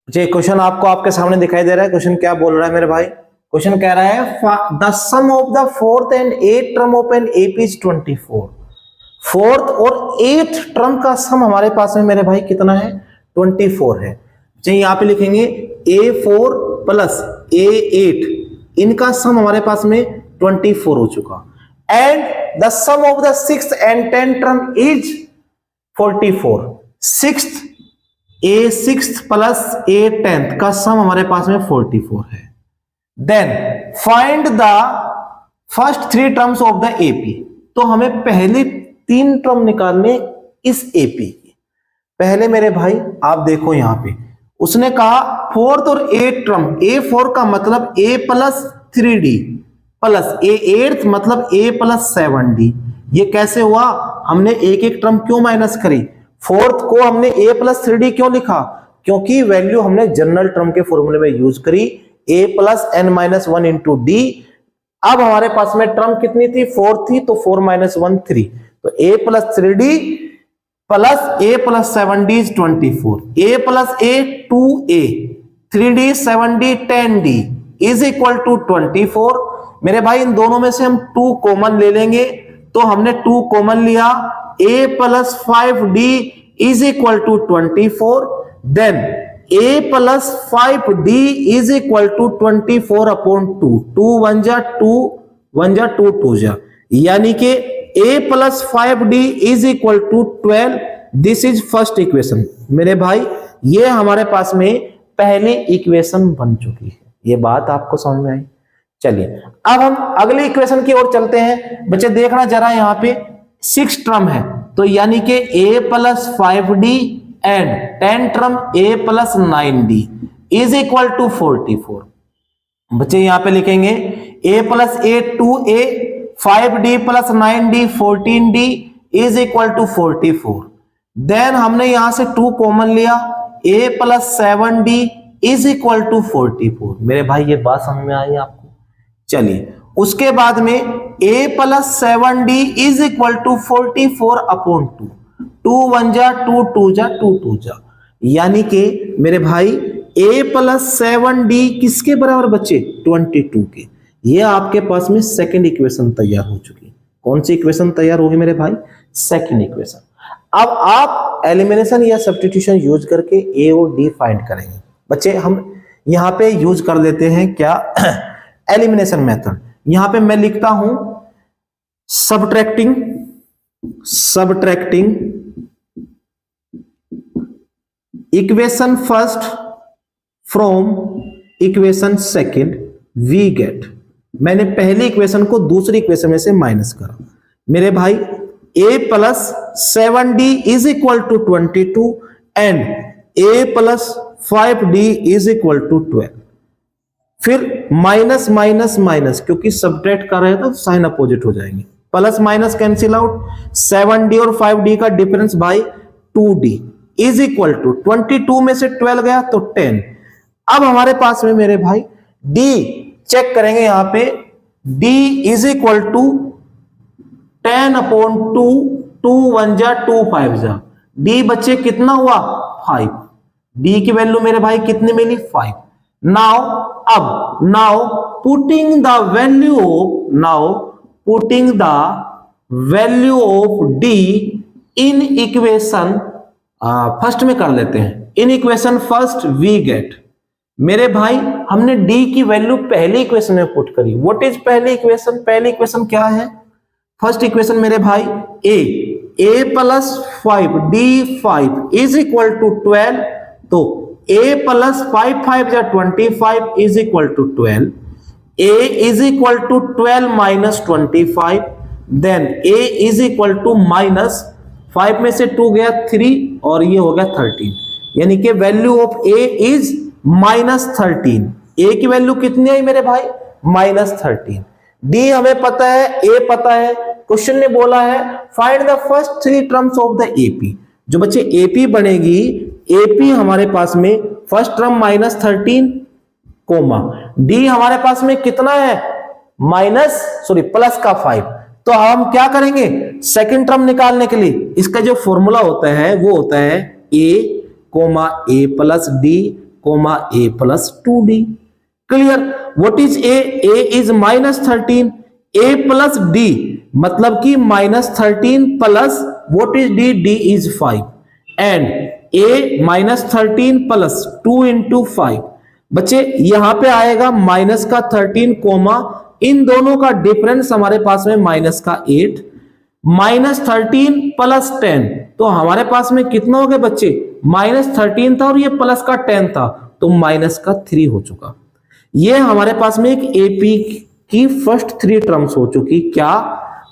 जी, question आपको आपके सामने दिखाई दे रहा है। क्वेश्चन क्या बोल रहा है मेरे भाई? क्वेश्चन कह रहा है the sum of the fourth and eight term of an AP is 24। Fourth और एट टर्म का सम हमारे पास में मेरे भाई कितना है? 24 है। चाहिए यहाँ पे लिखेंगे A4 प्लस A8, इनका सम हमारे पास में 24 हो चुका। And the sum of the sixth and 10th term is 44। Sixth A6 plus A10 का सम हमारे पास में 44 है। Then find the first 3 terms of the AP. तो हमें पहले 3 टर्म निकालने इस एपी की। पहले मेरे भाई आप देखो यहां पे उसने कहा फोर्थ और एट टर्म। A4 का मतलब A plus 3D plus A8 मतलब A प्लस 7D। ये कैसे हुआ? हमने एक एक टर्म क्यों माइनस करी? फोर्थ को हमने A प्लस 3D क्यों लिखा? क्योंकि वैल्यू हमने जनरल टर्म के फॉर्मूले में यूज करी, A plus n-1 into D। अब हमारे पास में टर्म कितनी थी? 4 थी, तो 4 - 1 3, तो A plus 3D plus A plus 7D is 24। A plus A 2A, 3D 7D 10D is equal to 24। मेरे भाई इन दोनों में से हम 2 कॉमन ले लेंगे, तो हमने 2 कॉमन लिया। A plus 5D is equal to 24। Then A plus 5D is equal to 24 upon 2। 2 1 जा 2, 1 जा 2, 2 जा, यानी कि A plus 5D is equal to 12। This is first equation. मेरे भाई ये हमारे पास में पहली इक्वेशन बन चुकी है। ये बात आपको समझ में आई? चलिए अब हम अगली इक्वेशन की ओर चलते हैं। बच्चे देखना जरा, यहाँ पे 6 टर्म है, तो यानी कि A plus 5D and 10 term A plus 9D is equal to 44। बच्चे यहां पे लिखेंगे A plus A 2A, 5D plus 9D 14D is equal to 44। Then हमने यहां से 2 कॉमन लिया, A plus 7D is equal to 44। मेरे भाई ये बात समझ में आई आपको? चलिए उसके बाद में A plus 7D is equal to 44 upon 2। 2 1 जा 2, 2 जा 2, 2 जा, यानी कि मेरे भाई A प्लस 7D किसके बराबर बच्चे? 22 के। ये आपके पास में सेकंड इक्वेशन तैयार हो चुकी। कौन सी इक्वेशन तैयार होगी मेरे भाई? Second equation. अब आप एलिमिनेशन या सब्स्टिट्यूशन यूज करके A और D फाइंड करेंगे। बच्चे हम यहां पे यूज कर देते हैं क्या? Elimination method. यहां पे मैं लिखता हूं subtracting equation first from equation second we get. मैंने पहली इक्वेशन को दूसरी इक्वेशन में से माइनस करा। मेरे भाई A plus 7D is equal to 22 and A plus 5D is equal to 12। फिर माइनस माइनस माइनस, क्योंकि सब्ट्रैक्ट कर रहे हैं तो साइन अपोजिट हो जाएंगे। Plus minus cancel out, 7D और 5D का डिफरेंस भाई 2D इज इक्वल टू 22 में से 12 गया तो 10। अब हमारे पास में मेरे भाई D चेक करेंगे, यहां पे D is equal to 10 upon 2, 2 1 जा 2, 5 जा। D बच्चे कितना हुआ? 5। D की वैल्यू मेरे भाई कितनी मिली? 5। now putting the value of D in equation first में कर लेते हैं। In equation first we get. मेरे भाई हमने D की वैल्यू पहली इक्वेशन में पुट करी। व्हाट इज पहली इक्वेशन? पहली इक्वेशन क्या है? फर्स्ट इक्वेशन मेरे भाई A plus 5D 5 is equal to 12, तो A प्लस 5 5 जा 25 is equal to 12। A is equal to 12 minus 25, then A is equal to minus 5 में से 2 गया 3 और ये हो गया 13, यानी कि value of A is minus 13। A की वैल्यू कितनी आई मेरे भाई? माइनस 13। D हमें पता है, A पता है। क्वेश्चन ने बोला है find the first 3 terms of the AP। जो बच्चे AP बनेगी, AP हमारे पास में first term minus 13 comma, D हमारे पास में कितना है? प्लस का 5। तो हम क्या करेंगे? सेकंड टर्म निकालने के लिए इसका जो फॉर्मूला होता है वो होता है A, A plus D comma a plus 2d। Clear? What is a is -13, a plus d मतलब कि -13 plus what is d is 5 and a -13 plus 2 into 5। बच्चे यहां पे आएगा माइनस का 13 कोमा इन दोनों का डिफरेंस हमारे पास में माइनस का 8, -13 प्लस 10 तो हमारे पास में कितना हो गया बच्चे, -13 था और ये प्लस का 10 था तो माइनस का 3 हो चुका। ये हमारे पास में एक एपी की फर्स्ट 3 टर्म्स हो चुकी। क्या?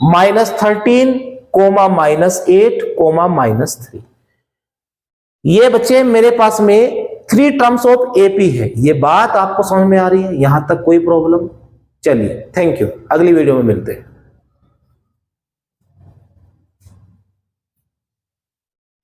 -13 कोमा -8 कोमा -3। ये बच्चे मेरे पास में 3 टर्म्स ऑफ एपी है। ये बात आपको समझ में आ रही है? यहां तक कोई प्रॉब्लम? चलिए थैंक यू, अगली वीडियो में मिलते हैं।